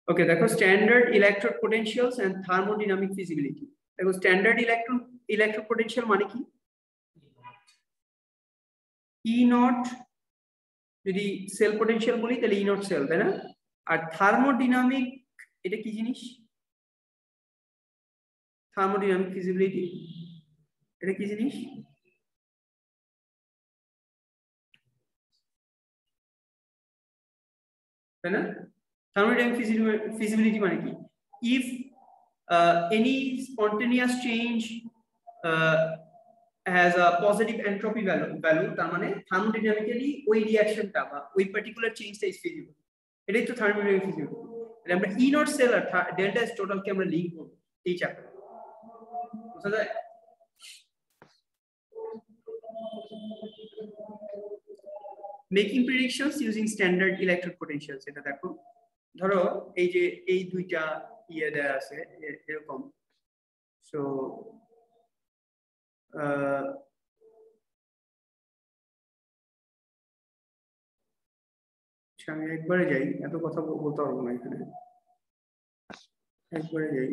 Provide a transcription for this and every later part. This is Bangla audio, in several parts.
ওকে, দেখো standard electrode potentials and thermodynamic feasibility. দেখো স্ট্যান্ডার্ড ইলেকট্রোড পোটেনশিয়াল মানে কি? ই নট, যদি সেল পোটেনশিয়াল বলি তাহলে ই নট সেল, তাই না? আর থার্মোডাইনামিক এটা কি জিনিস? থার্মোডাইনামিক ফিজিবিলিটি এটা কি জিনিস? তাই না? Thermodynamic feasibility মানে কি? If any spontaneous change has a positive entropy value, তার মানে thermodynamically ওই রিঅ্যাকশনটা বা ওই পার্টিকুলার চেঞ্জটা ইজ ফিজিবল। এটাই তো thermodynamic feasibility। তাহলে আমরা ই নট সেল আর ডেল্টা এস টোটাল কে আমরা লিংক করব এই চ্যাপ্টারে, বুঝা যায়? Making predictions using standard electrode potentials. এটা দেখো, ধরো এই যে এই দুইটা ইয়ে দেয়া আছে এরকম, সো আমি একবারে যাই, এত কথা বলতে পারবো না এখানে, একবারে যাই।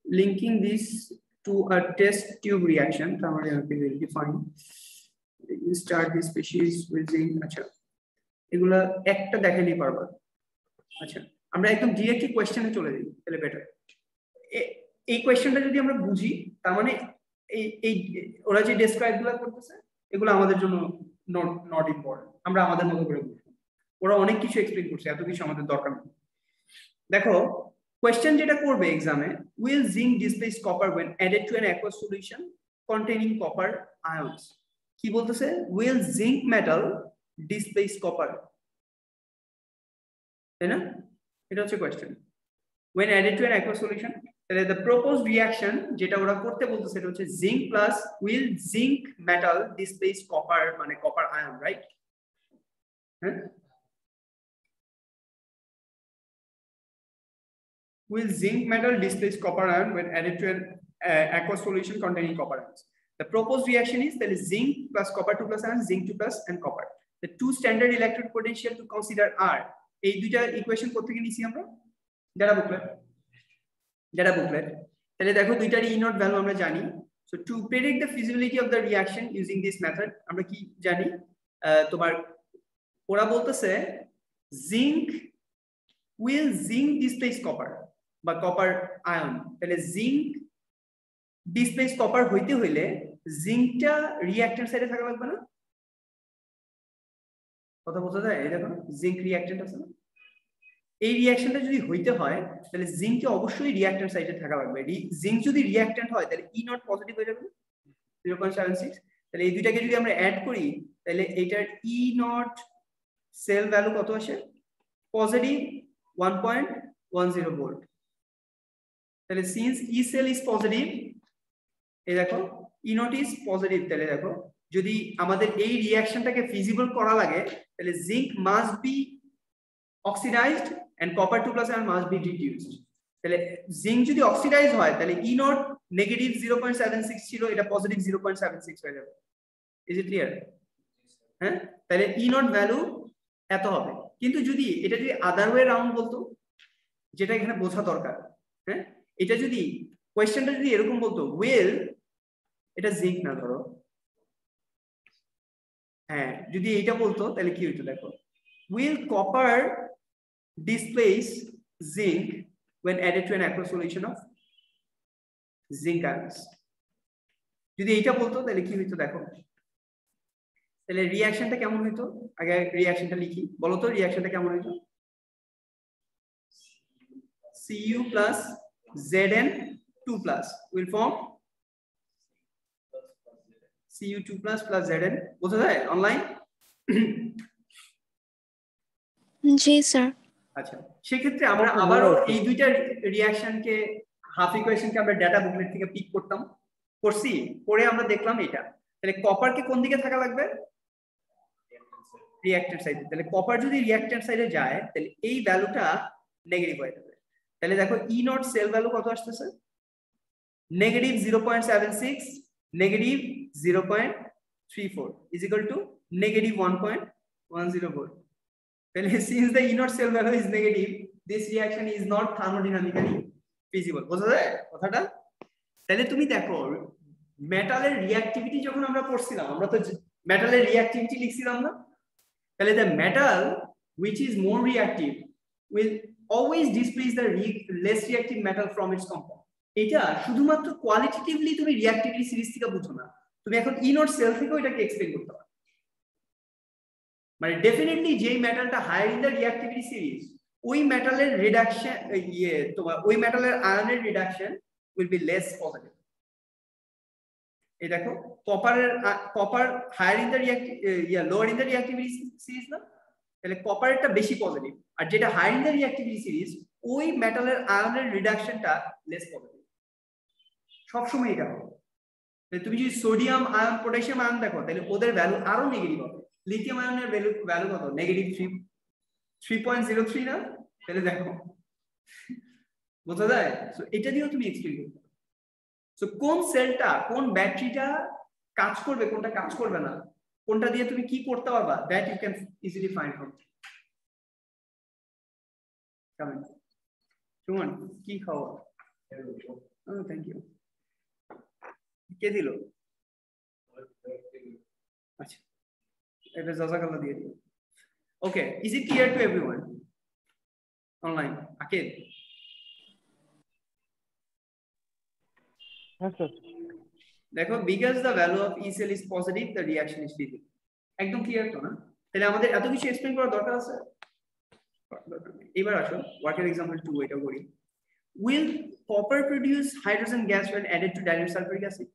Linking this to a test tube reaction, তাহলে আমাকে will define start the species with zinc. আচ্ছা, এগুলা একটা দেখালেই পারবা। আচ্ছা, আমরা একদম ডিরেক্টলি কোশ্চেনে চলে যাই, তাহলে বেটার। এই কোশ্চেনটা যদি আমরা বুঝি, তার মানে এই ওরা যে ডেসক্রাইব গুলো করতেছে এগুলো আমাদের জন্য নট ইম্পর্টেন্ট, আমরা আমাদের মতো করে বুঝবো। ওরা অনেক কিছু এক্সপ্লেইন করছে, এত কিছু আমাদের দরকার নেই। দেখো কোশ্চেন যেটা করবে এক্সামে, will zinc displace copper when added to an aqueous solution containing copper ions। কি বলতেছে? Will zinc metal displace copper, তাই না? এটা হচ্ছে question. when added to an aqueous solution, তাহলে the proposed reaction যেটা ওরা করতে বলতেছে সেটা হচ্ছে zinc plus will zinc metal displace copper, মানে কপার আয়ন, রাইট? হ্যাঁ, will zinc metal displace copper ion when added to an aqueous solution containing copper ions. The proposed reaction is that is zinc plus copper 2 plus ion, zinc 2 plus and copper. The two standard electrode potential to consider are, এই দুইটা ইকুয়েশন করতে গিয়ে নিছি আমরা ডেটা বুকলেট। তাহলে দেখো দুইটারই ই নট ভ্যালু আমরা জানি। So to predict the feasibility of the reaction using this method, আমরা কি জানি? তোমার ওরা বলতেছে zinc will zinc displace copper বা কপার আয়ন। তাহলে জিঙ্ক ডিসপ্লেস কপার হইতে হইলে জিঙ্কটা রিঅ্যাকট্যান্ট সাইডে থাকা লাগবে না? কথা বোঝা যায়? এই দেখো জিঙ্ক রিঅ্যাকট্যান্ট আছে না? এই রিঅ্যাকশনটা যদি হইতে হয় তাহলে জিঙ্ককে অবশ্যই রিঅ্যাকট্যান্ট সাইডে থাকা লাগবে। জিঙ্ক যদি রিঅ্যাকট্যান্ট হয় তাহলে ই নট পজিটিভ হয়ে যাবে 0.76। তাহলে এই দুইটাকে যদি আমরা অ্যাড করি তাহলে এটার ই নট সেল ভ্যালু কত আসে? Positive 1.10 volt. তাহলে since E cell is positive, এই দেখো ই নট ইজ পজিটিভ, তাহলে দেখো যদি আমাদের এই রিঅ্যাকশনটাকে ফিজিবল করা লাগে তাহলে zinc must be oxidised and copper 2 plus ion must be reduced। তাহলে জিঙ্ক যদি অক্সিডাইজ হয় তাহলে ই নট নেগেটিভ 0.76 ছিল, এটা পজিটিভ 0.76 হয়ে যাবে। Is it clear? হ্যাঁ, তাহলে ই নট ভ্যালু এত হবে। কিন্তু যদি এটা যদি আদার ওয়ে রাউন্ড বলতো, যেটা এখানে বোঝা দরকার, হ্যাঁ, এটা যদি কোয়েশ্চেনটা যদি এরকম বলতো উইল, এটা জিঙ্ক না ধরো, হ্যাঁ, যদি এইটা বলতো তাহলে কি হইতো? দেখো will copper displace zinc when added to an aqueous solution of zinc ions। যদি এইটা বলতো তাহলে কি হইতো? দেখো তাহলে রিঅ্যাকশনটা কেমন হইতো? আগে রিঅ্যাকশনটা লিখি, বলো তো রিঅ্যাকশনটা কেমন হইতো? Cu plus Zn2 plus will form Cu2 plus plus Zn। বোঝা যায় অনলাইন? জি স্যার। আচ্ছা, সেক্ষেত্রে আমরা আবারও এই দুইটা রিঅ্যাকশনকে, হাফ ইকুয়েশনকে আমরা ডেটা বুকলেট থেকে পিক করছি, পরে আমরা দেখলাম এটা। তাহলে কপারকে কোন দিকে থাকা লাগবে? রিঅ্যাকট্যান্ট সাইডে। তাহলে কপার যদি রিঅ্যাকট্যান্ট সাইডে যায় তাহলে এই ভ্যালুটা নেগেটিভ হয়ে যাবে। তাহলে দেখো ই নট সেল ভ্যালু কত আসতেছে? Negative 0.76 negative 0.34 is equal two negative 1.10 volt. তাহলে since the E naught cell value is negative, this reaction is not thermodynamically feasible. বোঝা যায় কথাটা? তাহলে তুমি দেখো মেটালের রিঅ্যাক্টিভিটি যখন আমরা পড়ছিলাম আমরা তো মেটালের রিঅ্যাক্টিভিটি লিখছিলাম না? তাহলে the metal which is more reactive will always displace the less reactive metal from its compound. এটা শুধুমাত্র কোয়ালিটেটিভলি তুমি রিঅ্যাক্টিভিটি সিরিজ থেকে বুঝো না, তুমি এখন ই নট সেল থেকেও এটাকে এক্সপ্লেইন করতে পারো। মানে ডেফিনেটলি যেই মেটালটা higher in the reactivity series ওই মেটালের রিডাকশন তোমার ওই মেটালের আয়নের reduction will be less positive. এই দেখো copper higher in the lower in the reactivity series না, তাহলে কপারেরটা বেশি পজিটিভ, আর যেটা higher in the reactivity series ওই মেটালের আয়নের রিডাকশনটা লেস পজিটিভ। সবসময় এটা হবে। তুমি যদি সোডিয়াম আয়ন পটাশিয়াম আয়ন দেখো তাহলে ওদের ভ্যালু আরো নেগেটিভ হবে। লিথিয়াম আয়নের ভ্যালু কত? নেগেটিভ 3.03 না? তাহলে দেখো বোঝা যায়? সো এটা দিয়েও তুমি এক্সপ্লেইন করতে পারো। সো কোন সেলটা কোন ব্যাটারিটা কাজ করবে কোনটা কাজ করবে না, কোনটা দিয়ে তুমি কি করতে পারবা, that you can easily find from. Comment Suman কি খাওয়া? Thank you. কে দিল? আচ্ছা এটা জাযাকাল্লাহ দিয়ে দিও। Okay, is it clear to everyone online? Aqib দেখো, because the value of E cell is positive the reaction is feasible. একদম ক্লিয়ার তো না? তাহলে আমাদের এত কিছু এক্সপ্লেইন করার দরকার আছে? এবার আসো ওয়াটার एग्जांपल 2 এটা করি। Will copper produce hydrogen gas when added to dilute sulfuric acid?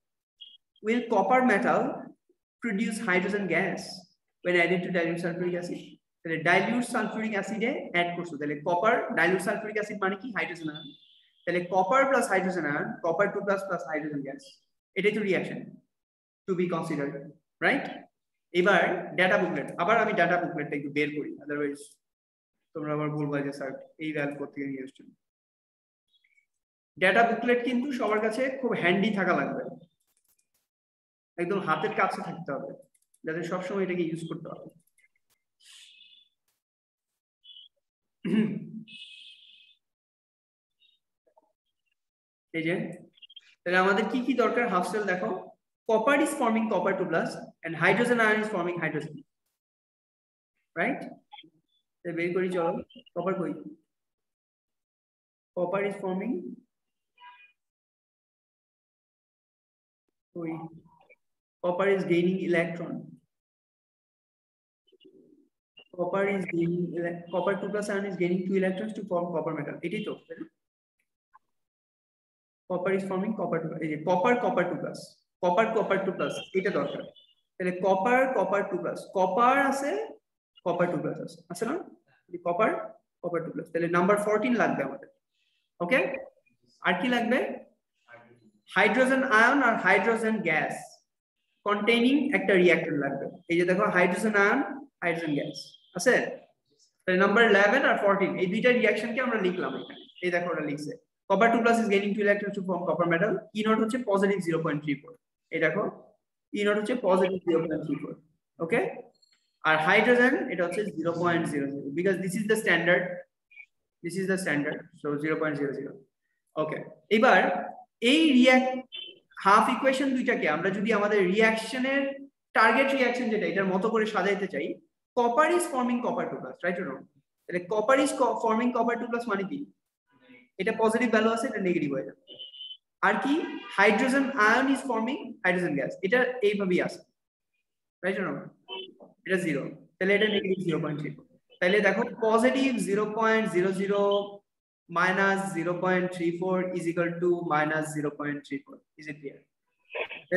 Will copper metal produce hydrogen gas when added to dilute sulfuric acid? তাহলে dilute sulfuric acid এ অ্যাড করছো, তাহলে কপার dilute sulfuric acid মানে কি? Hydrogen ion. তাহলে copper plus hydrogen ion, copper 2 plus hydrogen gas, এটাই তো reaction to be considered, right? এবার ডাটা বুকলেট, আবার আমি ডাটা বুকলেটটা একটু বের করি, আদারওয়াইজ তোমরা আবার বলবা যে স্যার এই ভ্যালু কোথা থেকে নিয়ে আসছেন। ডাটা বুকলেট কিন্তু সবার কাছে খুব হ্যান্ডি থাকা লাগবে, একদম হাতের কাছে থাকতে হবে যাতে সবসময় এটাকে ইউজ করতে পারো। এই যে তাহলে আমাদের কি কি দরকার? হাফ সেল দেখো, copper is forming copper 2 plus and hydrogen ion is forming hydrogen, right? তাহলে বের করি চলো, copper কই? Copper is forming copper is gaining electron, copper 2 plus ion is gaining 2 electrons to form copper metal, এটাই তো। copper is forming copper 2, এই যে copper 2 plus copper 2 plus এটা দরকার। তাহলে copper 2 plus copper আছে copper 2 plus আছে না? এই copper 2 plus, তাহলে নাম্বার 14 লাগবে আমাদের। ওকে, আর কি লাগবে? হাইড্রোজেন আয়ন আর হাইড্রোজেন গ্যাস কন্টেইনিং একটা রিঅ্যাক্টর লাগবে। এই যে দেখো হাইড্রোজেন আয়ন হাইড্রোজেন গ্যাস আছে, তাহলে নাম্বার 11 আর 14 এই দুইটা রিঅ্যাকশনকে আমরা লিখলাম এখানে। এই দেখো ওটা লিখছে copper 2 plus is gaining 2 electrons to form copper metal, E naught হচ্ছে positive 0.34, এই দেখো E naught হচ্ছে positive 0.34, ওকে। আর হাইড্রোজেন এটা হচ্ছে 0.00 because this is the standard, so 0.00, ওকে। এবার এই হাফ ইকুয়েশন দুইটাকে আমরা যদি আমাদের রিঅ্যাকশনের টার্গেট রিঅ্যাকশন যেটা এটার মতো করে সাজাইতে চাই, copper is forming copper 2 plus, right or wrong? তাহলে copper is forming copper 2 plus মানে কি? এটা পজিটিভ ভ্যালু আছে, এটা নেগেটিভ হয়ে যাবে। আর কি? Hydrogen ion is forming hydrogen gas, এটা এইভাবেই আছে, রাইট অর রং? এটা 0, তাহলে এটা নেগেটিভ 0.3। তাহলে দেখো positive 0.00 minus 0.34 is equal to minus 0.34, is it clear?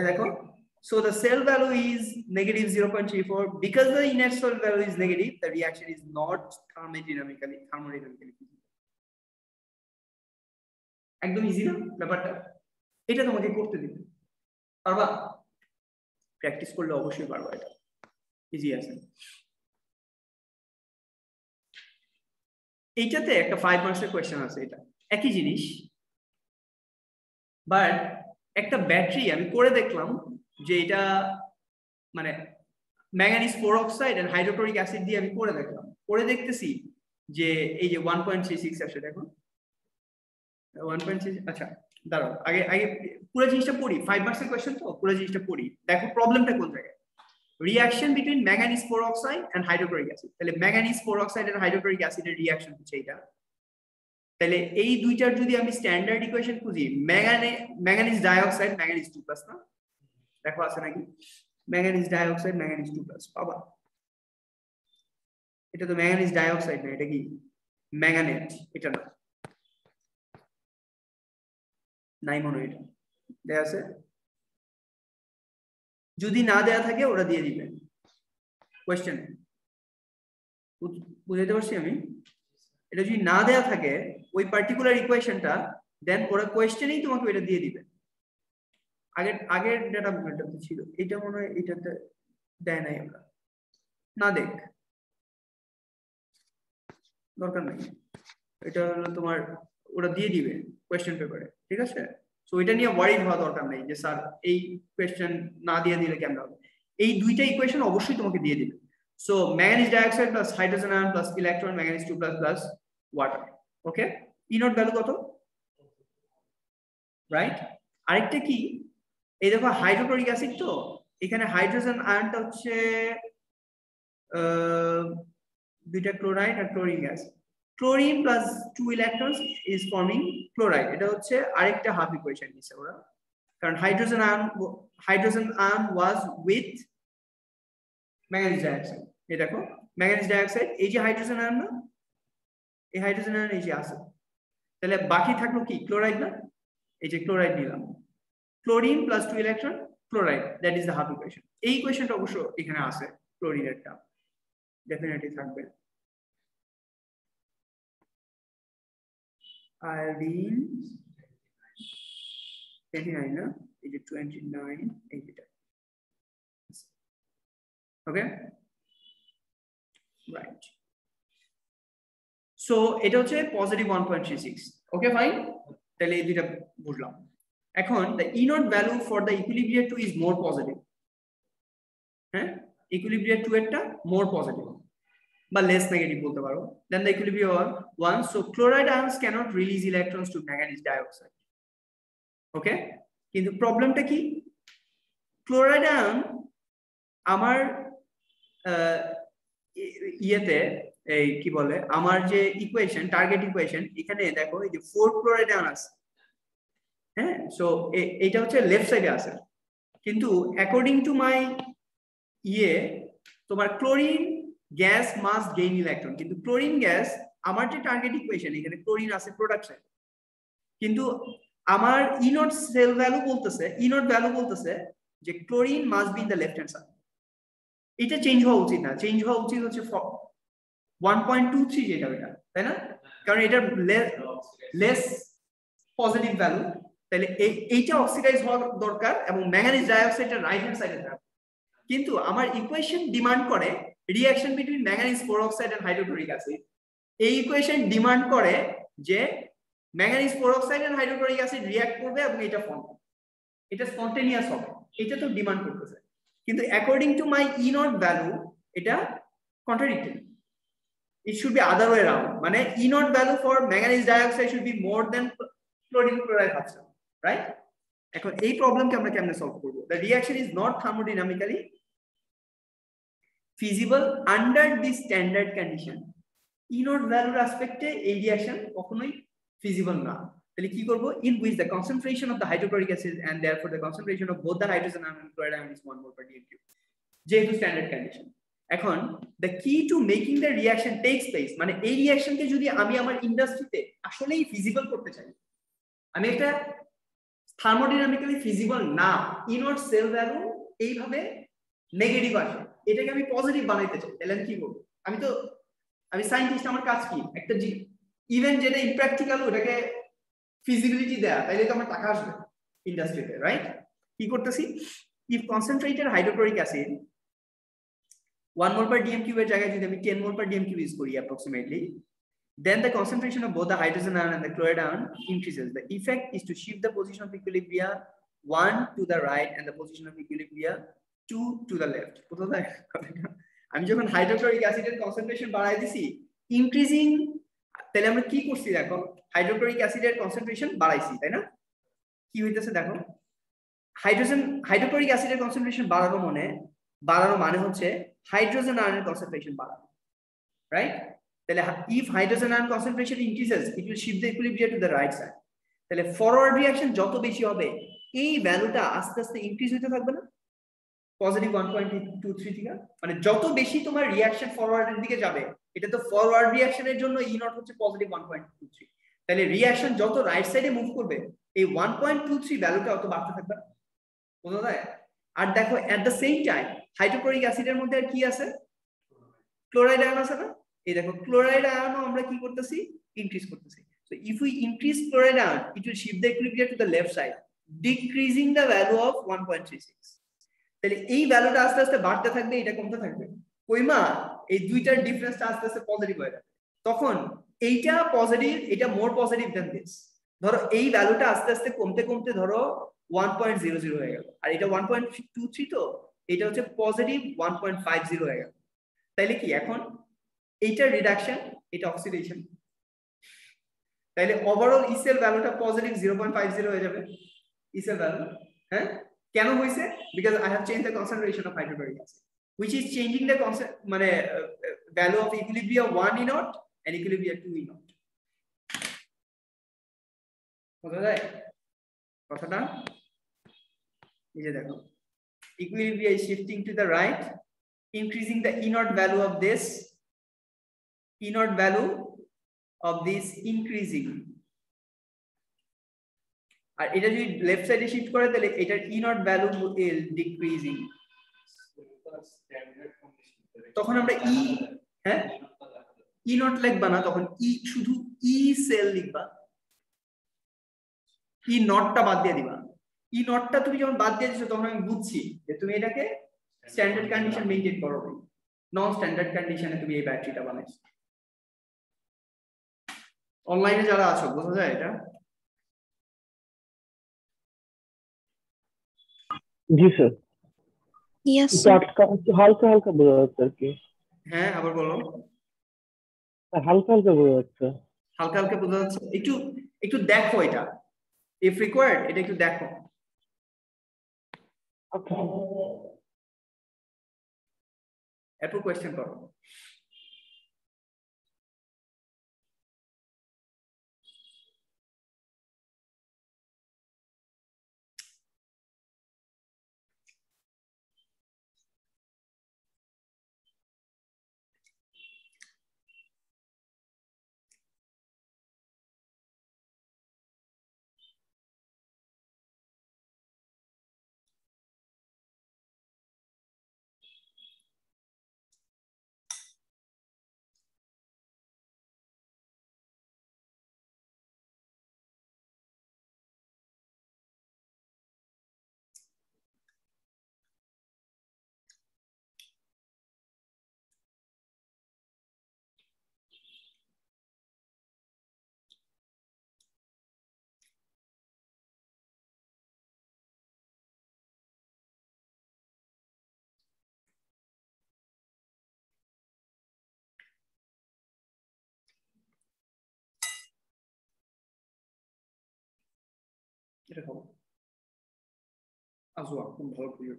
দেখো, so the cell value is negative 0.34 because the inert cell value is negative, the reaction is not thermodynamically একদম ইজি না ব্যাপারটা? এটা তোমাকে করতে দিবে, পারবা? প্র্যাকটিস করলে অবশ্যই পারবা, এটা ইজি আছে। এইটাতে একটা 5 মার্কসের কোশ্চেন আছে, এটা একই জিনিস, বাট একটা ব্যাটারি আমি করে দেখলাম যে এটা মানে manganese 4 oxide and hydrochloric acid দিয়ে আমি করে দেখলাম, করে দেখতেছি যে এই যে 1.36 আসে দেখো 1.6 আচ্ছা দাঁড়াও আগে আগে পুরো জিনিসটা পড়ি 5 মার্কসের কোশ্চেন তো পুরো জিনিসটা পড়ি দেখো প্রবলেমটা কোন জায়গায় reaction between manganese peroxide and hydrochloric acid তাহলে ম্যাঙ্গানিজ পেরোক্সাইড এন্ড হাইড্রোক্লোরিক অ্যাসিডের রিঅ্যাকশন হচ্ছে এটা তাহলে এই দুইটার যদি আমি স্ট্যান্ডার্ড ইকুয়েশন খুঁজি ম্যাঙ্গানিজ ডাইঅক্সাইড ম্যাঙ্গানিজ 2+ না দেখো আছে নাকি ম্যাঙ্গানিজ ডাইঅক্সাইড ম্যাঙ্গানিজ 2+ পাবা এটা তো ম্যাঙ্গানিজ ডাইঅক্সাইড না এটা কি ম্যাঙ্গানেট এটা না নাই মনে হয় এটা দেয়া আছে যদি না দেয়া থাকে ওরা দিয়ে দিবে কোশ্চেন বুঝাইতে পারছি আমি এটা যদি না দেয়া থাকে ওই পার্টিকুলার ইকুয়েশনটা দেন ওরা কোশ্চেনেই তোমাকে এটা দিয়ে দিবে আগের ডাটা ছিল এটা মনে হয় এটাতে দেয় নাই আমরা না দেখ দরকার নেই এটা হলো তোমার ওরা দিয়ে দিবে কোশ্চেন পেপারে ঠিক আছে সো এটা নিয়ে ওয়ারিড হওয়া দরকার নেই যে স্যার এই কোশ্চেন না দিয়ে দিলে কেমন হবে এই দুইটা ইকুয়েশন অবশ্যই তোমাকে দিয়ে দিবে so manganese dioxide plus hydrogen ion plus electron manganese 2+ plus water okay E not value কত রাইট আরেকটা কি এই দেখো হাইড্রোক্লোরিক অ্যাসিড তো এখানে হাইড্রোজেন আয়নটা হচ্ছে দুইটা ক্লোরাইড আর chlorine gas chlorine plus 2 electrons is forming chloride এটা হচ্ছে আরেকটা হাফ ইকুয়েশন নিছে ওরা কারণ hydrogen ion was with manganese dioxide এই দেখো ম্যাঙ্গানিজ ডাইঅক্সাইড এই যে হাইড্রোজেন আয়ন না এই হাইড্রোজেন আয়ন এই যে আছে তাহলে বাকি থাকলো কি ক্লোরাইড না এই যে ক্লোরাইড নিলাম chlorine plus 2 electron chloride that is the half equation এই ইকুয়েশনটা অবশ্য এখানে আছে ক্লোরিনেরটা ডেফিনেটলি থাকবে iodine 29 না এই যে 29 এই যেটা ওকে রাইট সো এটা হচ্ছে পজিটিভ 1.36 ওকে ফাইন তাহলে এই দুইটা বুঝলাম এখন the E naught value for the equilibrium 2 is more positive হ্যাঁ equilibrium 2 এরটা more positive বা less negative বলতে পারো then the equilibrium 1 so chloride ions cannot release electrons to manganese dioxide okay কিন্তু প্রবলেমটা কি ক্লোরাইড আয়ন আমার ইয়েতে এই কি বলে আমার যে ইকুয়েশন টার্গেট ইকুয়েশন এখানে দেখো এই যে 4 ক্লোরাইড আয়ন আছে হ্যাঁ সো এটা হচ্ছে লেফট সাইডে আছে কিন্তু অ্যাকর্ডিং টু মাই তোমার chlorine gas must gain electron কিন্তু ক্লোরিন গ্যাস আমার যে টার্গেট ইকুয়েশন এখানে ক্লোরিন আছে প্রোডাকশন কিন্তু আমার ই নট ভ্যালু বলতেছে যে chlorine must be in the left hand side এটা চেঞ্জ হওয়া উচিত না চেঞ্জ হওয়া উচিত হচ্ছে 1.23 যেটা এটা তাই না কারণ এটা লেস পজিটিভ ভ্যালু তাহলে এইটা অক্সিডাইজ হওয়া দরকার এবং ম্যাঙ্গানিজ ডাইঅক্সাইডটা রাইট হ্যান্ড সাইডে থাকবে কিন্তু আমার ইকুয়েশন ডিমান্ড করে reaction between manganese peroxide and hydrochloric acid এই ইকুয়েশন ডিমান্ড করে যে manganese peroxide and hydrochloric acid react করবে এবং এটা ফর্ম হবে এটা স্পন্টেনিয়াস হবে এটা তো ডিমান্ড করতেছে কিন্তু according to my E not value এটা contradicted it should be other way around মানে E naught value for manganese dioxide should be more than chlorine chloride half right এখন এই প্রবলেমকে আমরা কেমনে সলভ করব the reaction is not thermodynamically feasible under this standard condition E naught value aspect এই রিঅ্যাকশন কখনোই feasible না তাহলে কি করব in which the concentration of the hydrochloric acid and therefore the concentration of both the hydrogen and chloride ion is 1 mole per dm cube যেহেতু স্ট্যান্ডার্ড কন্ডিশন এখন the key to making the reaction takes place মানে এই রিঅ্যাকশনকে যদি আমি আমার ইন্ডাস্ট্রিতে আসলেই ফিজিবল করতে চাই আমি একটা থার্মোডাইনামিক্যালি ফিজিবল না ই নট সেল ভ্যালু এইভাবে নেগেটিভ আসে এটাকে আমি পজিটিভ বানাইতে চাই তাহলে আমি কি করব আমি সায়েন্টিস্ট আমার কাজ কি একটা ইভেন যেটা ইমপ্র্যাকটিক্যাল ওটাকে ফিজিবিলিটি দেয়া তাইলে তো আমার টাকা আসবে ইন্ডাস্ট্রিতে রাইট কি করতেছি if concentrated hydrochloric acid 1 mole per dm cube এর জায়গায় যদি আমি 10 mole per dm cube use করি approximately then the concentration of both the hydrogen ion and the chloride ion increases the effect is to shift the position of equilibrium 1 to the right and the position of equilibrium 2 to the left আমি যখন হাইড্রোক্লোরিক অ্যাসিডের কনসেন্ট্রেশন বাড়াই দিছি ইনক্রিজিং, তাহলে আমরা কি করছি দেখো, হাইড্রোক্লোরিক অ্যাসিডের কনসেন্ট্রেশন বাড়াইছি, তাই না? কি হইতেছে দেখো, হাইড্রোক্লোরিক অ্যাসিডের কনসেন্ট্রেশন বাড়ানো মানে হচ্ছে হাইড্রোজেন আয়নের কনসেন্ট্রেশন বাড়ানো, রাইট? তাহলে if hydrogen ion concentration increases it will shift the equilibrium to the right side. তাহলে ফরওয়ার্ড রিঅ্যাকশন যত বেশি হবে এই ভ্যালুটা আস্তে আস্তে ইনক্রিজ হতে থাকবে না, পজিটিভ 1.23 থেকে, মানে যত বেশি তোমার রিঅ্যাকশন ফরওয়ার্ডের দিকে যাবে, এটা তো ফরওয়ার্ড রিঅ্যাকশনের জন্য ই নট হচ্ছে পজিটিভ 1.23, তাহলে রিঅ্যাকশন যত রাইট সাইডে মুভ করবে এই 1.23 ভ্যালুটা অত বাড়তে থাকবে না, বোঝা যায়? আর দেখো at the same time hydrochloric অ্যাসিডের মধ্যে আর কি আছে, ক্লোরাইড আয়ন আছে না? এই দেখো ক্লোরাইড আয়নও আমরা কি করতেছি, ইনক্রিজ করতেছি। So if we increase chloride ion, it will shift the equilibrium to the left side, decreasing the value of 1.36. তাহলে এই ভ্যালুটা আস্তে আস্তে বাড়তে থাকবে, এটা কমতে থাকবে, কইমা এই দুইটার ডিফারেন্সটা আস্তে আস্তে পজিটিভ হয়ে যাবে, তখন এইটা পজিটিভ, এটা মোর পজিটিভ দ্যান দিস। ধরো এই ভ্যালুটা আস্তে আস্তে কমতে কমতে ধরো 1.00 হয়ে গেল, আর এটা 1.23, তো এটা হচ্ছে পজিটিভ 1.50 হয়ে গেল। তাইলে কি এখন এইটা রিডাকশন, এটা অক্সিডেশন, তাইলে ওভারঅল ইসেল ভ্যালুটা পজিটিভ 0.50 হয়ে যাবে ইসেল ভ্যালু। হ্যাঁ, কেন হইছে? Because I have change the concentration of hydrochloric acid which is changing the concept মানে value of equilibrium 1 E naught and equilibrium 2 E naught। বোঝা যায় কথাটা? এই যে দেখো equilibrium is shifting to the right, increasing the E naught value of this, E naught value of this increasing, আর এটা যদি লেফট সাইডে শিফট করে তাহলে এটার ই নট ভ্যালু ইজ ডিক্রিজিং। তখন আমরা ই, হ্যাঁ ই নট লিখবা না, তখন ই শুধু ই সেল লিখবা, ই নটটা বাদ দিয়ে দিবা। ই নটটা তুমি যখন বাদ দিয়ে দিছো তখন আমি বুঝছি যে তুমি এটাকে স্ট্যান্ডার্ড কন্ডিশন মেইনটেইন করো, নন স্ট্যান্ডার্ড কন্ডিশনে তুমি এই ব্যাটারিটা বানাইছো। অনলাইনে যারা আছো বোঝা যায় এটা? জি স্যার। Yes, sir. হালকা হালকা বোঝা যাচ্ছে আর কি। হ্যাঁ আবার বলো। হালকা হালকা বোঝা যাচ্ছে। হালকা হালকা বোঝা যাচ্ছে, একটু একটু দেখো এটা, ইফ রিকোয়ার্ড এটা একটু দেখো। আচ্ছা, এরপর কোয়েশ্চেন করো। এটা খাবো আজওয়া, খুব ভালো প্রিয়।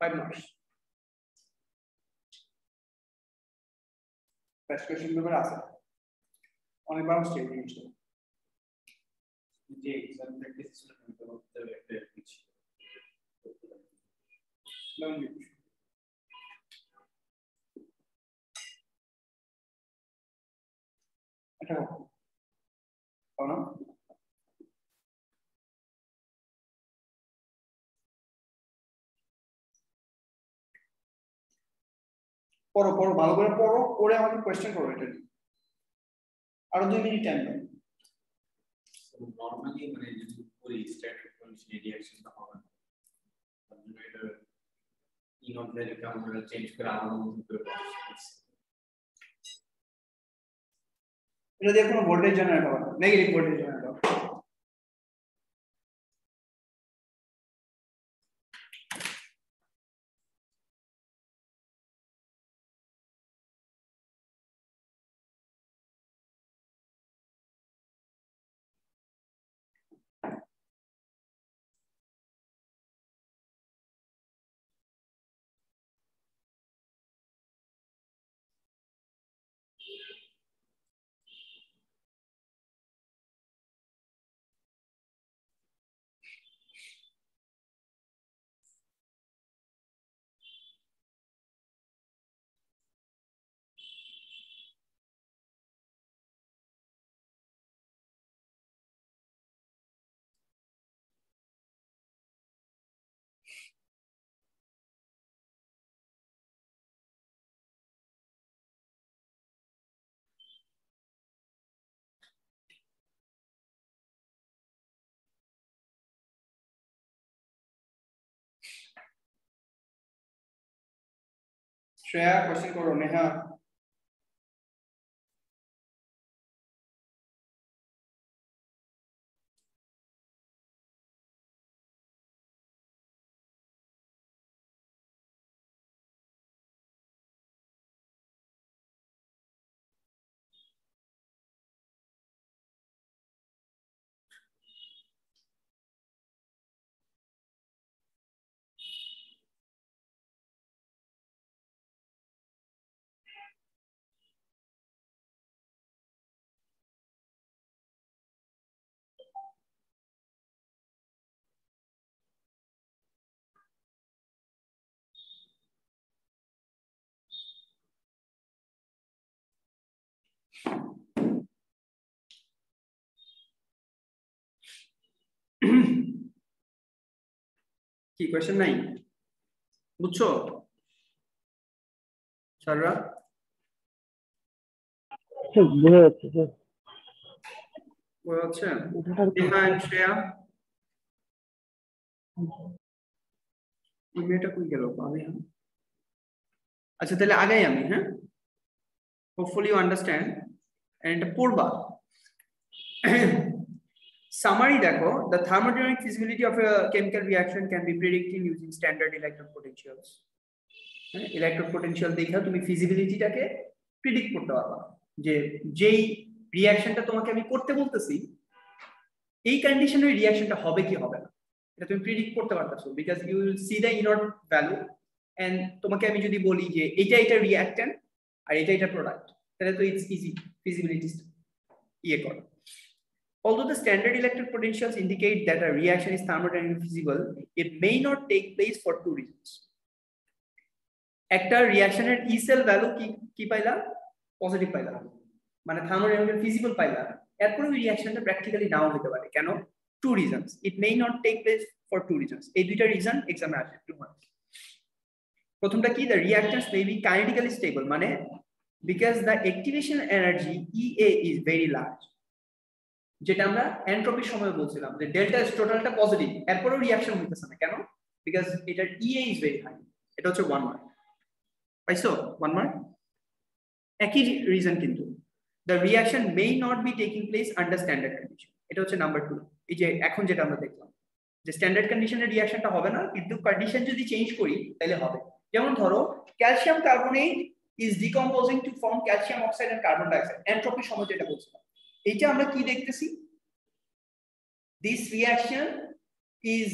Five marks best question paper আছে, অনেকবার আসছে এই জিনিসটা। যে এক্সাম প্র্যাকটিস ছিল তো একটা কিছু এটা না পড়ো পড়ো ভালো করে পড়ো, পড়ে আমাকে কোয়েশ্চেন করো এটা নিয়ে। আরো 2 মিনিট টাইম দাও। নরমালি মানে যদি পুরো স্ট্যাটিক কন্ডিশন রিঅ্যাকশনটা হবে না, তাহলে এটা ইনট ভ্যালুকে আমরা চেঞ্জ করে আলাদা মতো করে এটা দিয়ে কোনো ভোল্টেজ জেনারেট হবে না, নেগেটিভ ভোল্টেজ জেনারেট হবে। श्रेया क्वेश्चन करो, नेहा কি কোশ্চেন নাই বুঝছো স্যাররা? বোঝা যাচ্ছে স্যার। বোঝা যাচ্ছে? নেহা এন্ড শ্রেয়া, ইমেলটা কই গেল আমি? আচ্ছা তাহলে আগাই আমি, হ্যাঁ, হোপফুলি ইউ আন্ডারস্ট্যান্ড এন্ড পড়বা। Summary দেখো, the thermodynamic feasibility of a chemical reaction can be predicted using standard electrode potentials. Electrode potential দেখে তুমি ফিজিবিলিটিটাকে প্রেডিক্ট করতে পারবা যে যেই রিঅ্যাকশনটা তোমাকে আমি করতে বলতেছি এই কন্ডিশনে রিঅ্যাকশনটা হবে কি হবে না এটা তুমি প্রেডিক্ট করতে পারতেছো, because you will see the E naught value and তোমাকে আমি যদি বলি যে এটা রিঅ্যাকট্যান্ট আর এটা প্রোডাক্ট, তাহলে তো ইটস ইজি ফিজিবিলিটি ইয়ে করো। Although the standard electrode potentials indicate that a reaction is thermodynamically feasible, it may not take place for two reasons. একটা রিঅ্যাকশনের ই সেল ভ্যালু কি পাইলা? পজিটিভ পাইলা, মানে থার্মোডাইনামিক্যালি ফিজিবল পাইলা, এরপরে ওই রিঅ্যাকশনটা প্র্যাকটিক্যালি নাও হতে পারে। কেন? Two reasons, it may not take place for two reasons. এই দুইটা রিজন এক্সামে আসে টু মার্কস। প্রথমটা কি? The reactants may be kinetically stable, মানে because the activation energy EA is very large, যেটা আমরা এন্ট্রপির সময় বলছিলাম যে ডেল্টা এস টোটালটা পজিটিভ, এরপরেও রিঅ্যাকশন হইতেছে না। কেন? বিকজ এটার ইএ ইজ ভেরি হাই। এটা হচ্ছে 1 মার্ক পাইছো, 1 মার্ক। একই রিজন কিন্তু the reaction may not be taking place under standard condition, এটা হচ্ছে নাম্বার 2। এই যে এখন যেটা আমরা দেখলাম যে স্ট্যান্ডার্ড কন্ডিশনে রিঅ্যাকশনটা হবে না, কিন্তু কন্ডিশন যদি চেঞ্জ করি তাহলে হবে। যেমন ধরো calcium carbonate is decomposing to form calcium oxide and carbon dioxide, এন্ট্রপির সময় যেটা বলছিলাম, এইটা আমরা কি দেখতেছি? this reaction is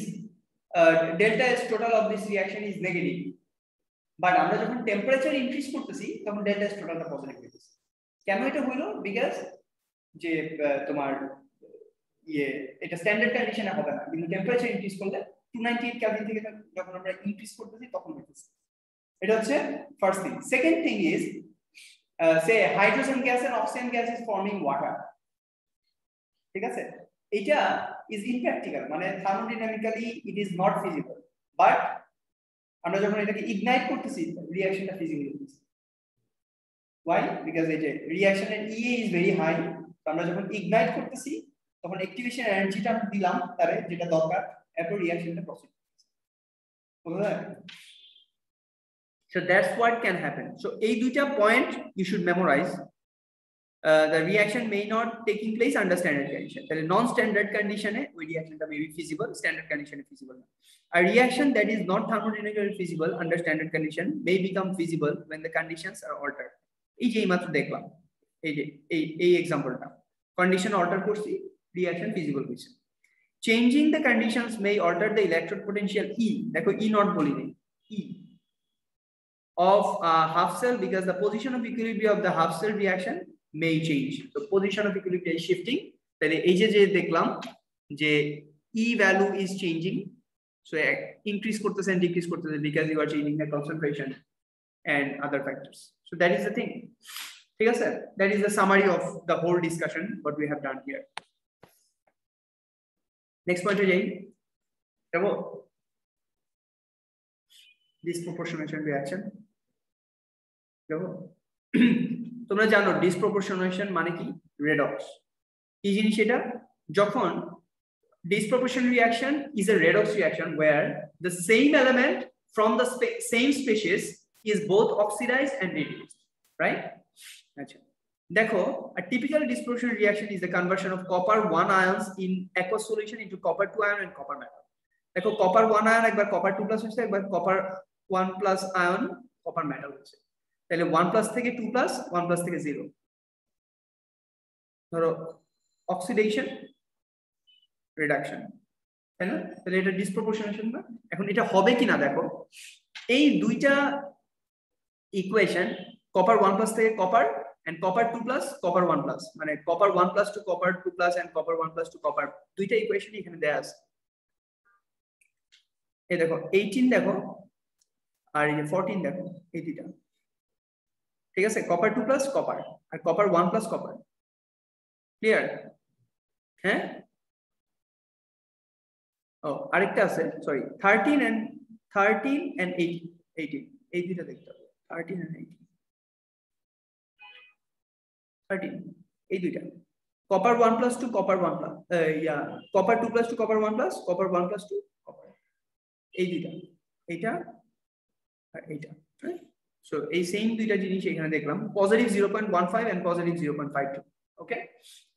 delta S total of this reaction is negative, but আমরা যখন টেম্পারেচার ইনক্রিজ করতেছি তখন ডেল্টা এস টোটালটা পজিটিভ হইতেছে। কেন এটা হইলো? বিকজ যে তোমার এটা স্ট্যান্ডার্ড কন্ডিশনে হবে না, কিন্তু টেম্পারেচার ইনক্রিজ করলে 298 কেলভিন থেকে যখন আমরা ইনক্রিজ করতেছি তখন হইতেছে। এটা হচ্ছে first thing. Second thing is say hydrogen gas and oxygen gas is forming water, ঠিক আছে? এটা ইজ ইমপ্র্যাকটিক্যাল, মানে thermodynamically it is not feasible, but আমরা যখন এটাকে ইগনাইট করতেছি রিঅ্যাকশনটা ফিজিবল হচ্ছে। why? because এই যে রিঅ্যাকশনের ইএ ইজ ভেরি হাই, তো আমরা যখন ইগনাইট করতেছি তখন অ্যাক্টিভেশন এনার্জিটা আমরা দিলাম তারে যেটা দরকার, এরপর রিঅ্যাকশনটা প্রসিড করতেছে। বুঝলে? so that's what can happen. so এই দুইটা point you should memorize. the reaction may not taking place under standard condition. তাহলে non-standard condition এ ওই reactionটা may be feasible, standard condition A feasible না. A reaction that is not thermodynamically feasible under standard condition may become feasible when the conditions are altered. এই যে এইমাত্র দেখলাম এই যে এই এক্সাম্পলটা condition alter করছি reaction feasible হয়েছে. Changing the conditions may alter the electrode potential E. দেখো E not বলি নেই E of half cell because the position of equilibrium of the half cell reaction may change. So position of equilibrium is shifting. তাহলে এই যে দেখলাম যে E value is changing. So increase করতেছে and decrease করতেছে because you are changing the concentration and other factors. So that is the thing. ঠিক আছে? That is the summary of the whole discussion what we have done here. Next point is disproportionation reaction. তোমরা জানো disproportionation মানে কি? Redox. কি জিনিস এটা? যখন disproportional reaction is a redox reaction where the same element from the same species is both oxidized and reduced, right? আচ্ছা দেখো a typical disproportional reaction is the conversion of copper 1 ions in aqueous solution into copper 2 ion and copper metal. দেখো copper 1 ion একবার copper 2 plus হচ্ছে একবার copper 1 plus ion copper metal হচ্ছে তাহলে 1 plus থেকে 2 plus 1 plus থেকে 0 ধরো অক্সিডেশন রিডাকশন তাই না তাহলে এটা ডিসপ্রপোর্শনেশন না এখন এটা হবে কিনা দেখো এই দুইটা ইকুয়েশন copper 1 plus থেকে copper and copper 2 plus copper 1 plus মানে copper 1 plus to copper 2 plus and copper 1 plus to copper দুইটা ইকুয়েশন এখানে দেয়া আছে এই দেখো 18 দেখো আর এই 14 দেখো এই দুইটা ঠিক আছে copper 2 plus copper আর copper 1 plus copper ক্লিয়ার হ্যাঁ ও আরেকটা আছে সরি 13 and 18 এই দুইটা দেখতে হবে 13 and 18 13 এই দুইটা copper 1 plus to copper 1 plus copper 2 plus to copper 1 plus copper 1 plus to copper এই দুইটা এইটা আর এইটা সো এই সেম দুইটা জিনিস এখানে দেখলাম পজিটিভ 0.15 and পজিটিভ 0.52 ওকে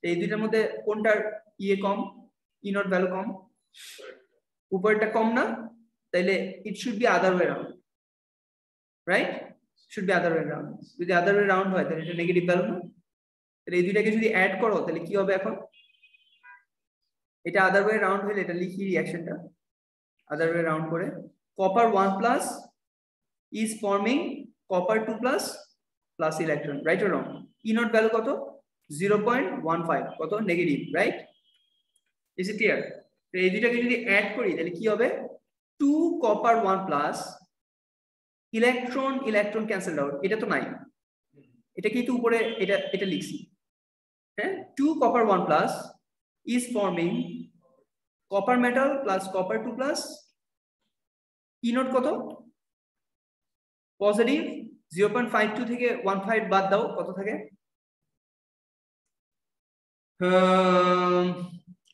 এই দুইটার মধ্যে কোনটার ইয়ে কম ই নট ভ্যালু কম উপরটা কম না তাহলে it should be other way round right should be other way round যদি আদার ওয়ে রাউন্ড হয় তাহলে এটা নেগেটিভ ভ্যালু না তাহলে এই দুইটাকে যদি অ্যাড করো তাহলে কি হবে এখন এটা আদার ওয়ে রাউন্ড হলে এটা লিখি রিঅ্যাকশনটা আদার ওয়ে রাউন্ড করে copper 1 plus is forming copper 2 plus plus electron right or wrong e naught value কত 0.15 কত negative right is it clear তো এই দুইটাকে যদি অ্যাড করি তাহলে কি হবে 2 copper 1 plus electron cancel out এটা তো নাই এটা কিন্তু উপরে এটা লিখছি হ্যাঁ 2 copper 1 plus is forming copper metal plus copper 2 plus e naught কত পজিটিভ 0.52 থেকে 15 বাদ দাও কত থাকে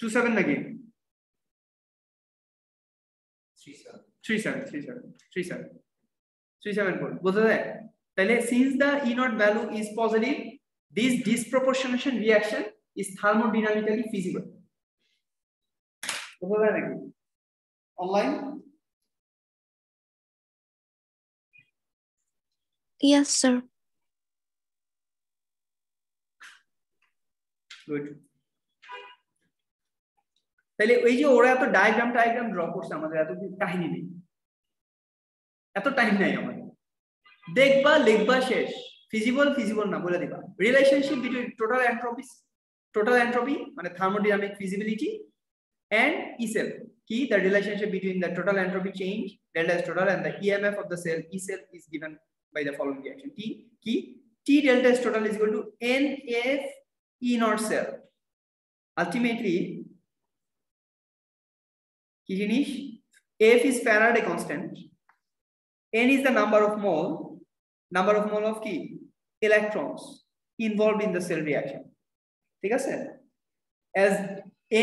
27 নাকি 37 বোঝা যায় তাহলে since the e naught value is positive this disproportionation reaction is thermodynamically feasible বোঝা যায় নাকি অনলাইন Yes, sir. Good. তাহলে ওই যে ওরা এত ডায়াগ্রাম ড্র করছে আমাদের এত কাহিনী নেই এত টাইম নাই আমাদের দেখবা লিখবা শেষ ফিজিবল না বলে দিবা রিলেশনশিপ বিটুইন টোটাল এন্ট্রপি মানে thermodynamic feasibility and E cell কি the relationship between the total entropy change delta S total and the EMF of the cell E cell is given by the following reaction T delta S total is equal to NF E naught cell ultimately কি জিনিস F is Faraday constant N is the number of mole of কি electrons involved in the cell reaction ঠিক আছে as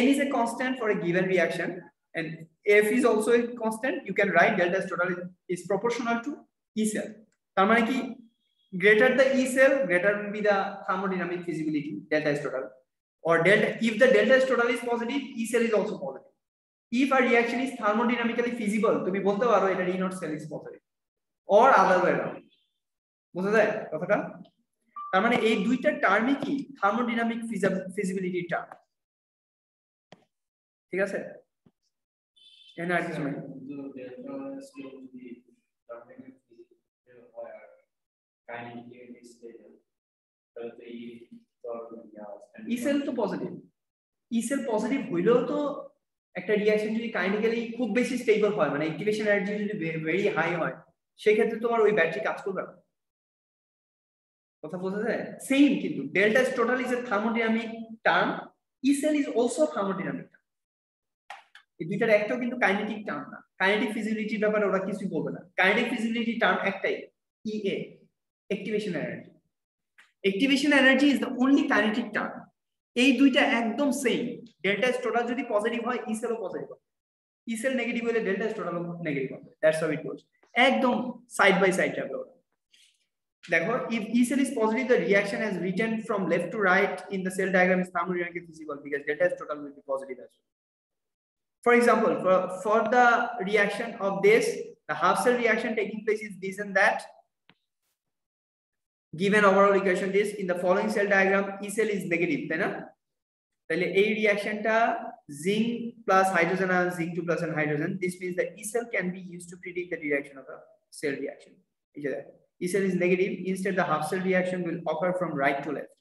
N is a constant for a given reaction and F is also a constant you can write delta S total is proportional to E cell তার মানে কি Greater the E cell, greater will be the thermodynamic feasibility, delta S total. Or delta, if the delta S total is positive, E cell is also positive. If a reaction is thermodynamically feasible, তুমি বলতে পারো এটা E naught cell is positive. Or other way around. বুঝা যায় কথাটা? তার মানে এই দুইটা টার্মই কি থার্মোডাইনামিক ফিজিবিলিটি টার্ম। ঠিক আছে? এখানে আর কিছু নাই। ই সেল তো পজিটিভ, ই সেল পজিটিভ হইলেও তো একটা রিঅ্যাকশন যদি কাইনেটিক্যালি খুব বেশি স্টেবল হয়, মানে অ্যাক্টিভেশন এনার্জি যদি ভেরি হাই হয়, সেই ক্ষেত্রে তোমার ওই ব্যাটারি কাজ করবে না। কথা বোঝা যায়? সেম কিন্তু delta S total is a thermodynamic term, E cell is also thermodynamic term. এই দুইটার একটাও কিন্তু কাইনেটিক টার্ম না। কাইনেটিক ফিজিবিলিটির ব্যাপারে ওরা কিছুই বলবে না। কাইনেটিক ফিজিবিলিটি টার্ম একটাই, EA, activation energy. Activation energy is the only kinetic term. এই দুইটা একদম সেম। ডেল্টা এস টোটাল যদি পজিটিভ হয়, ই সেলও পজিটিভ হবে। ই সেল নেগেটিভ হলে ডেল্টা এস টোটালও নেগেটিভ হবে। দ্যাটস হাউ ইট গোস। একদম সাইড বাই সাইড যাবে ওরা। দেখো, if E cell is positive, the reaction as written from left to right in the cell diagram is thermodynamically feasible because delta S total will be positive as well. For example, for the reaction of this, the half cell reaction taking place is this and that. Given overall equation this, in the following cell diagram, E cell is negative, তাই না? তাহলে এই রিঅ্যাকশনটা zinc plus hydrogen and zinc 2 plus and hydrogen. This means that E cell can be used to predict the direction of a cell reaction. এই যে দেখো, E cell is negative, instead the half cell reaction will occur from right to left.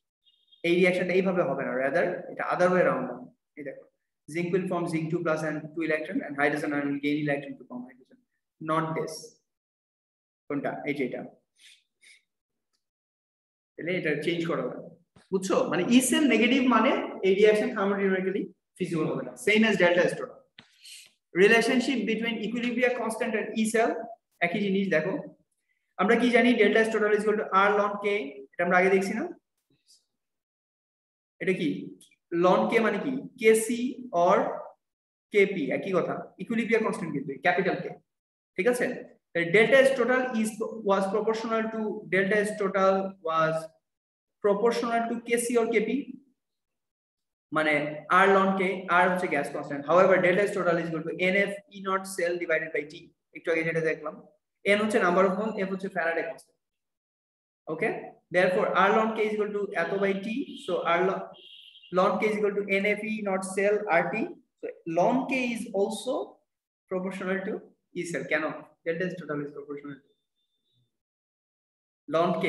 এই রিঅ্যাকশনটা এইভাবে হবে না, rather এটা other way around হবে। এই দেখো, zinc will form zinc 2 plus and 2 electron and hydrogen ion will gain electron to form hydrogen. Not this. কোনটা? এই যে এটা। তাহলে এটা চেঞ্জ করা হবে। বুঝছো? মানে E cell নেগেটিভ মানে এই রিঅ্যাকশন থার্মোডাইনামিক্যালি ফিজিবল হবে না। Same as delta S total. Relationship between equilibrium constant and E cell একই জিনিস। দেখো, আমরা কি জানি delta S total is equal to r ln k, এটা আমরা আগে দেখছি না? এটা কি ln k মানে কি kc or kp, একই কথা। ইকুইলিব্রিয়াম কনস্ট্যান্ট কিন্তু ক্যাপিটাল K, ঠিক আছে? Delta S total was proportional to kc or kp, মানে r ln k, r হচ্ছে gas constant. however delta S total is equal to nf E naught cell divided by t, একটু আগে যেটা দেখলাম। n হচ্ছে নাম্বার অফ মোল, f হচ্ছে Faraday constant. Okay, therefore r ln k is equal to এত by t, so r ln k is equal to nf E naught cell rt, so ln k is also proportional to E cell। কেন? delta S total is proportional to ln k,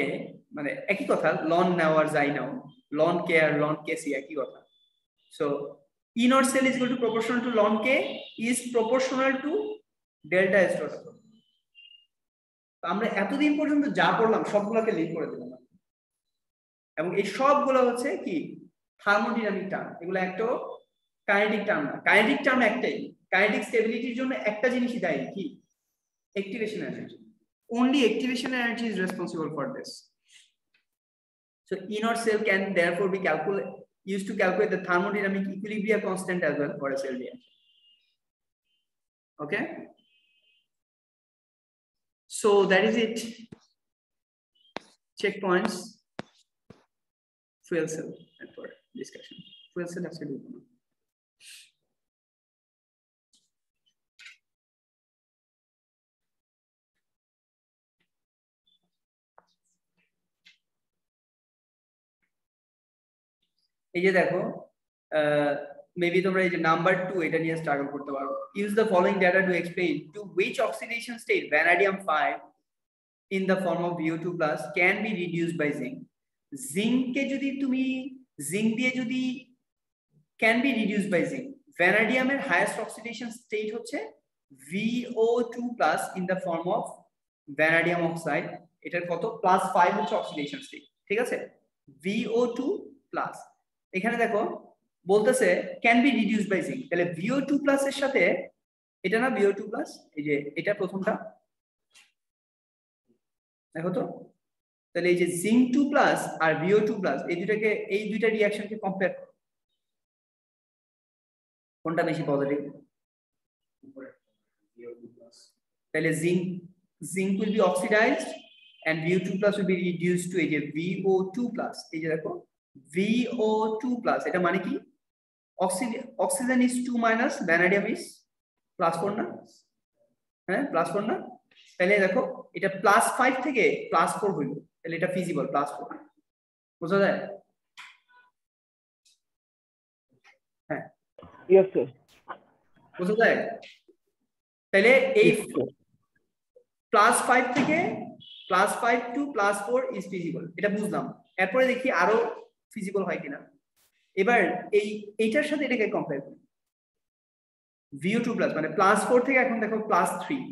মানে একই কথা, ln নাও আর যাই নাও, ln k আর ln kc একই কথা। So E naught cell is equal to proportional to ln k is proportional to delta S total. আমরা এতদিন পর্যন্ত যা পড়লাম সবগুলোকে লিঙ্ক করে দিলাম, এবং এই সবগুলো হচ্ছে কি থার্মোডাইনামিক টার্ম। এগুলো একটা কাইনেটিক টার্ম না। কাইনেটিক টার্ম একটাই, কাইনেটিক স্টেবিলিটির জন্য একটা জিনিসই দায়ী, কি? Activation energy. Only activation energy is responsible for this. So E naught cell can therefore be used to calculate the thermodynamic equilibrium constant as well for a cell reaction. Okay, so that is it. Checkpoints, fuel cell and for discussion. Fuel cell absolutely. এই যে দেখো, মেবি তোমরা এই যে নাম্বার 2 এটা নিয়ে স্ট্রাগল করতে পারো। Use the following data to explain to which oxidation state vanadium 5 in the form of VO2+ can be reduced by zinc. জিঙ্ককে যদি তুমি জিঙ্ক দিয়ে যদি can be reduced by zinc, ভ্যানাডিয়ামের হাইয়েস্ট অক্সিডেশন স্টেট হচ্ছে VO2+ in the form of vanadium oxide. এটার কত? +5 হচ্ছে অক্সিডেশন স্টেট, ঠিক আছে? VO2+। এখানে দেখো বলতেছে can be reduced by zinc, তাহলে VO2+ এর সাথে এটা না VO2+, এই যে এটা প্রথমটা দেখো তো, তাহলে এই যে জিঙ্ক 2+ আর VO2+ এই দুইটা রিঅ্যাকশনকে কম্পেয়ার করো, কোনটা বেশি পজিটিভ? তাহলে zinc will be oxidized and VO2 plus will be reduced to a VO2 plus. এই যে দেখো VO2 plus এটা মানে কি oxygen is 2 minus vanadium is +4 না হ্যাঁ +4 না তাহলে দেখো এটা +5 থেকে +4 হইল তাহলে এটা ফিজিবল +4 বুঝা যায় হ্যাঁ ইয়েস স্যার বুঝা যায় তাহলে এই +5 থেকে +5 to +4 is feasible এটা বুঝলাম এরপরে দেখি আরো ফিজিবল হয় কিনা এবার এইটার সাথে এটাকে কম্পেয়ার করি VO2 প্লাস মানে +4 থেকে এখন দেখো +3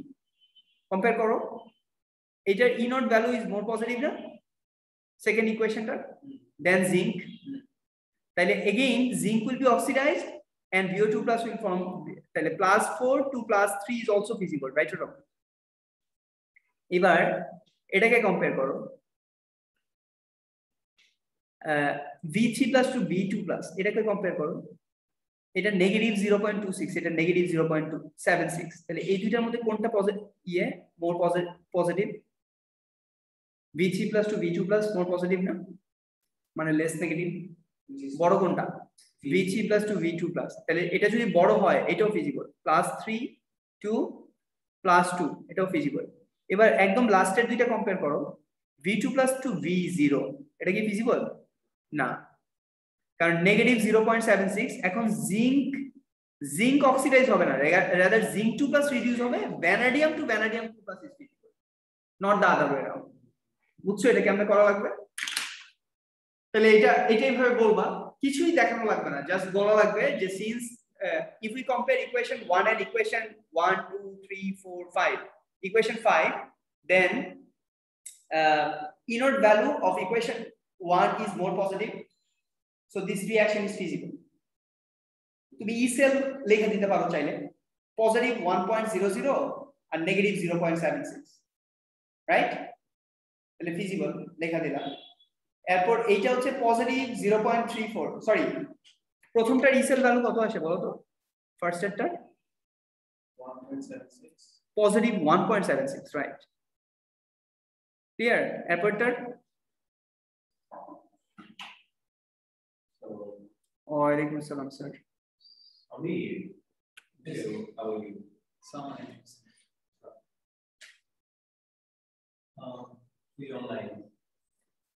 কম্পেয়ার করো এটার E naught value is more positive না সেকেন্ড ইকুয়েশনটা দেন জিঙ্ক তাহলে again zinc will be oxidised and VO2 plus will form তাহলে +4 to +3 is also feasible right or wrong এবার এটাকে কম্পেয়ার করো V3 plus to V2 plus এটাকে কম্পেয়ার করো এটা নেগেটিভ 0.26 এটা নেগেটিভ 0.76 তাহলে এই দুইটার মধ্যে কোনটা positive more positive V3 plus to V2 plus more positive না মানে লেস নেগেটিভ বড় কোনটা V3 plus to V2 plus তাহলে এটা যদি বড় হয় এটাও ফিজিবল +3 to +2 এটাও ফিজিবল এবার একদম লাস্টের দুইটা কম্পেয়ার করো V2 plus to V0 এটা কি ফিজিবল না কারণ নেগেটিভ 0.76 এখন জিঙ্ক অক্সিডাইজ হবে না রাদার জিঙ্ক 2 plus রিডিউস হবে vanadium to vanadium 2 plus is feasible not the other way around বুঝছো এটা কেমনে করা লাগবে তাহলে এটাই ভাবে বলবা কিছুই দেখানো লাগবে না জাস্ট বলা লাগবে যে since if we compare equation 1 and equation 1 2 3 4 5 equation 5 then E naught value of equation 1 is more positive so this reaction is feasible তুমি E cell লেখা দিতে পারো চাইলে positive 1.00 and negative 0.76 right তাহলে feasible লেখা দিলাম এরপর এইটা হচ্ছে পজিটিভ 0.34 সরি প্রথমটার E cell ভ্যালু কত আসে বলো তো ফার্স্ট এরটা 1.76 পজিটিভ 1.76 রাইট ক্লিয়ার এরপরটার ওয়ালাইকুম আসসালাম স্যার আমি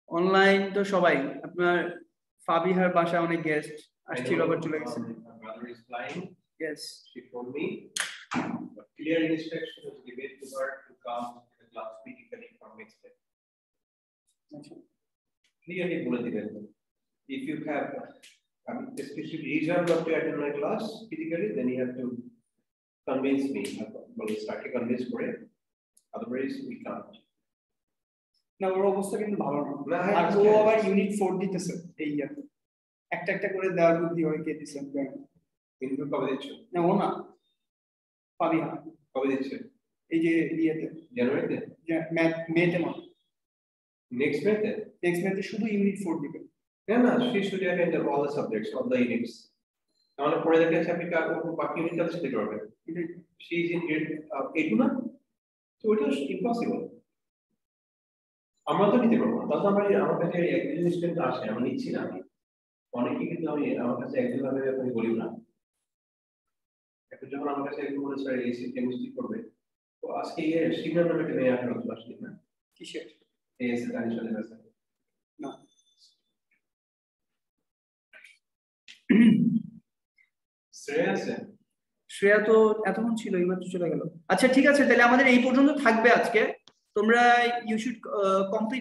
অনলাইন তো সবাই আপনার ফাবিহার বাসায় অনেক গেস্ট আসছিল আবার চলে গেছে brother is flying yes she told me but clear instruction was given to her to come to the class physically from next day clearly bole diben if you have especially reserve to attend my class physically then you have to convince me well start to convince for it otherwise we can't না ওর অবস্থা কিন্তু ভালো না আর ও আবার ইউনিট 4 দিতেছে এই ইয়ার একটা একটা করে দেওয়ার বুদ্ধি ওই কে দিছেন কিন্তু কবে দিচ্ছ না ও না ফাবিহা কবে দিচ্ছ এই যে ইয়েতে জানুয়ারিতে মেতে মত নেক্সট মেতে শুধু ইউনিট 4 দিবে না she should attend all the subjects all the units তাহলে পরে দেখে আপনি বাকি ইউনিট কাজ করতে পারবেন she is in grade 8 না তো এটা ইম্পসিবল আমরা তো নিতে পারবো তাহলে আমার কাছে একজন স্টুডেন্ট আসে আমি নিচ্ছি না আমি অনেকেই কিন্তু আমি আমার কাছে একজন ভাবে আপনি বলিও না এখন যখন আমার কাছে একজন বলে স্যার এসি কেমিস্ট্রি করবে তো আজকে শিবনাথ নামে একটা মেয়ে আসলো আসলে না কিসের এসি গাড়ি চলে গেছে না শ্রেয়া তো এতক্ষণ ছিল এইমাত্র চলে গেল আচ্ছা ঠিক আছে তাহলে আমাদের এই পর্যন্ত থাকবে আজকে তোমরা ইউ শুড কমপ্লিট